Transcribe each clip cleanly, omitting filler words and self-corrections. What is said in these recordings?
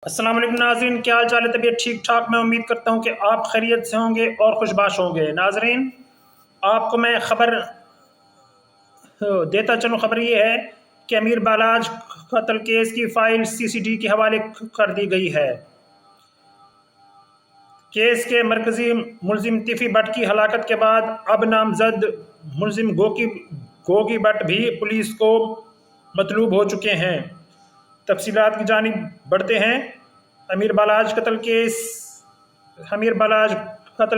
السلام علیکم ناظرین، کیا حال چال ہے؟ طبیعت ٹھیک ٹھاک؟ میں امید کرتا ہوں کہ آپ خیریت سے ہوں گے اور خوشباش ہوں گے۔ ناظرین، آپ کو میں خبر دیتا چلوں۔ خبر یہ ہے کہ امیر بالاج قتل کیس کی فائل سی سی ڈی کے حوالے کر دی گئی ہے۔ کیس کے مرکزی ملزم تیفی بٹ کی ہلاکت کے بعد اب نامزد ملزم گوگی بٹ بھی پولیس کو مطلوب ہو چکے ہیں۔ تفصیلات کی جانب بڑھتے ہیں۔ امیر بالاج قتل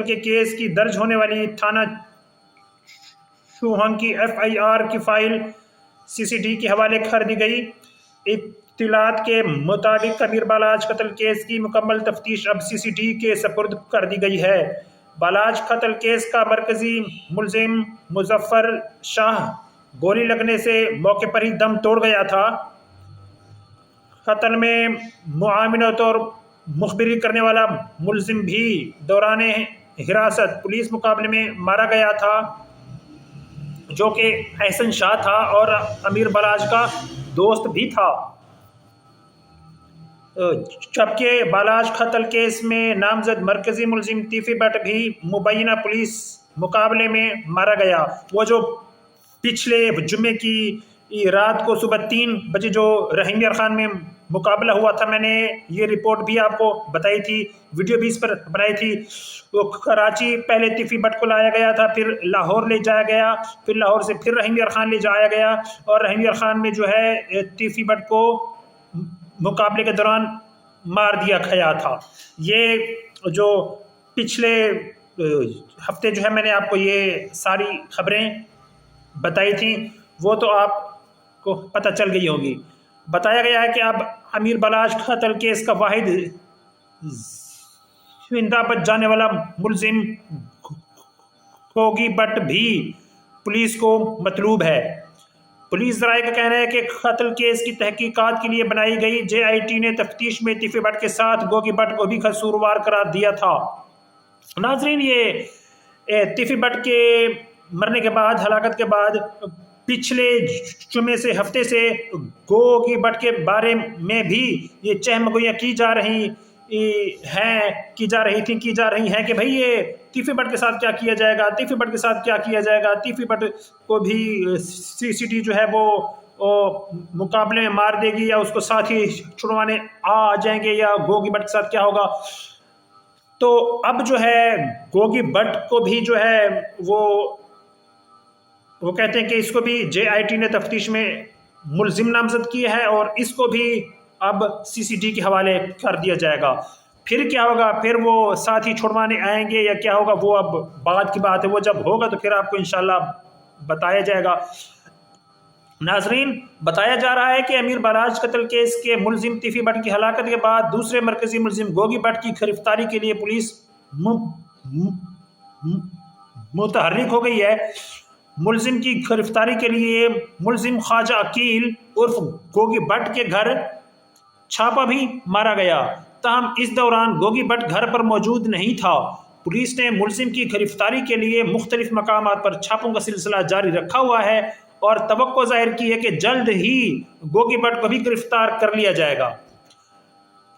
کے کیس کی درج ہونے والی تھانہ چوہنگ کی ایف آئی آر کی فائل سی سی ڈی کے حوالے کر دی گئی۔ اطلاعات کے مطابق امیر بالاج قتل کیس کی مکمل تفتیش اب سی سی ڈی کے سپرد کر دی گئی ہے۔ بالاج قتل کیس کا مرکزی ملزم مظفر شاہ گولی لگنے سے موقع پر ہی دم توڑ گیا تھا۔ قتل میں معاونت اور مخبری کرنے والا ملزم بھی دوران حراست پولیس مقابلے میں مارا گیا تھا، جو کہ احسن شاہ تھا اور امیر بالاج کا دوست بھی تھا۔ جبکہ بالاج قتل کیس میں نامزد مرکزی ملزم تیفی بٹ بھی مبینہ پولیس مقابلے میں مارا گیا۔ وہ جو پچھلے جمعے کی رات کو صبح 3 بجے جو رحیم یار خان میں مقابلہ ہوا تھا، میں نے یہ رپورٹ بھی آپ کو بتائی تھی، ویڈیو بھی اس پر بنائی تھی۔ وہ کراچی پہلے تیفی بٹ کو لایا گیا تھا، پھر لاہور لے جایا گیا، پھر لاہور سے پھر رحیم یار خان لے جایا گیا، اور رحیم یار خان میں جو ہے تیفی بٹ کو مقابلے کے دوران مار دیا گیا تھا۔ یہ جو پچھلے ہفتے جو ہے میں نے آپ کو یہ ساری خبریں بتائی تھیں، وہ تو آپ کو پتہ چل گئی ہوگی۔ بتایا گیا ہے کہ اب امیر بالاج قتل کیس کا واحد زندہ بچ جانے والا ملزم گوگی بٹ بھی پولیس کو مطلوب ہے۔ پولیس ذرائع کا کہنا ہے کہ قتل کیس کی تحقیقات کے لیے بنائی گئی جے آئی ٹی نے تفتیش میں تیفی بٹ کے ساتھ گوگی بٹ کو بھی قصوروار قرار دیا تھا۔ ناظرین، یہ تیفی بٹ کے مرنے کے بعد، ہلاکت کے بعد، پچھلے جمعے سے ہفتے سے گوگی بٹ کے بارے میں بھی یہ چہمگوئیاں کی جا رہی ہیں کہ بھئی یہ تیفی بٹ کے ساتھ کیا کیا جائے گا، تیفی بٹ کے ساتھ کیا کیا جائے گا، تیفی بٹ کو بھی سی سی ٹی جو ہے وہ مقابلے میں مار دے گی، یا اس کو ساتھ ہی چھڑوانے آ جائیں گے، یا گوگی بٹ کے ساتھ کیا ہوگا۔ تو اب جو ہے گوگی بٹ کو بھی جو ہے وہ کہتے ہیں کہ اس کو بھی جے آئی ٹی نے تفتیش میں ملزم نامزد کیا ہے، اور اس کو بھی اب سی سی ڈی کے حوالے کر دیا جائے گا۔ پھر کیا ہوگا، پھر وہ ساتھ ہی چھڑوانے آئیں گے یا کیا ہوگا، وہ اب بعد کی بات ہے۔ وہ جب ہوگا تو پھر آپ کو انشاءاللہ بتایا جائے گا۔ ناظرین، بتایا جا رہا ہے کہ امیر بالاج قتل کیس کے ملزم تیفی بٹ کی ہلاکت کے بعد دوسرے مرکزی ملزم گوگی بٹ کی گرفتاری کے لیے پولیس متحرک ہو گئی ہے۔ ملزم کی گرفتاری کے لیے ملزم خواجہ عقیل عرف گوگی بٹ کے گھر چھاپا بھی مارا گیا، تاہم اس دوران گوگی بٹ گھر پر موجود نہیں تھا۔ پولیس نے ملزم کی گرفتاری کے لیے مختلف مقامات پر چھاپوں کا سلسلہ جاری رکھا ہوا ہے، اور توقع ظاہر کی ہے کہ جلد ہی گوگی بٹ کو بھی گرفتار کر لیا جائے گا،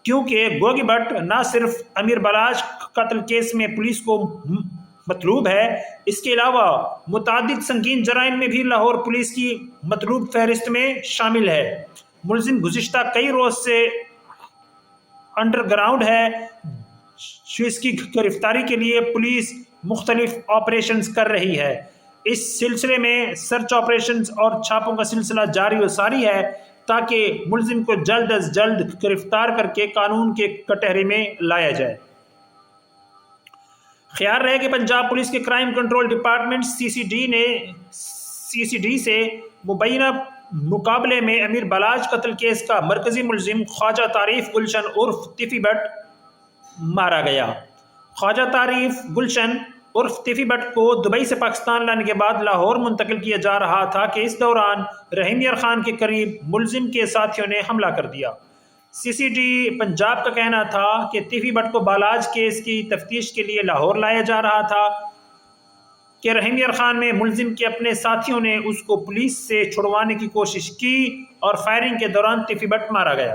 کیونکہ گوگی بٹ نہ صرف امیر بالاج قتل کیس میں پولیس کو مطلوب ہے، اس کے علاوہ متعدد سنگین جرائم میں بھی لاہور پولیس کی مطلوب فہرست میں شامل ہے۔ ملزم گزشتہ کئی روز سے انڈر گراؤنڈ ہے، جو اس کی گرفتاری کے لیے پولیس مختلف آپریشنز کر رہی ہے۔ اس سلسلے میں سرچ آپریشنز اور چھاپوں کا سلسلہ جاری و ساری ہے، تاکہ ملزم کو جلد از جلد گرفتار کر کے قانون کے کٹہرے میں لایا جائے۔ خیال رہے کہ پنجاب پولیس کے کرائم کنٹرول ڈپارٹمنٹ سی سی ڈی سے مبینہ مقابلے میں امیر بالاج قتل کیس کا مرکزی ملزم خواجہ تعریف گلشن عرف تیفی بٹ مارا گیا۔ خواجہ تعریف گلشن عرف تیفی بٹ کو دبئی سے پاکستان لانے کے بعد لاہور منتقل کیا جا رہا تھا کہ اس دوران رحیم یار خان کے قریب ملزم کے ساتھیوں نے حملہ کر دیا۔ سی سی ڈی پنجاب کا کہنا تھا کہ تیفی بٹ کو بالاج کیس کی تفتیش کے لیے لاہور لایا جا رہا تھا کہ رحیم یار خان میں ملزم کے اپنے ساتھیوں نے اس کو پولیس سے چھڑوانے کی کوشش کی، اور فائرنگ کے دوران تیفی بٹ مارا گیا۔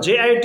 JIT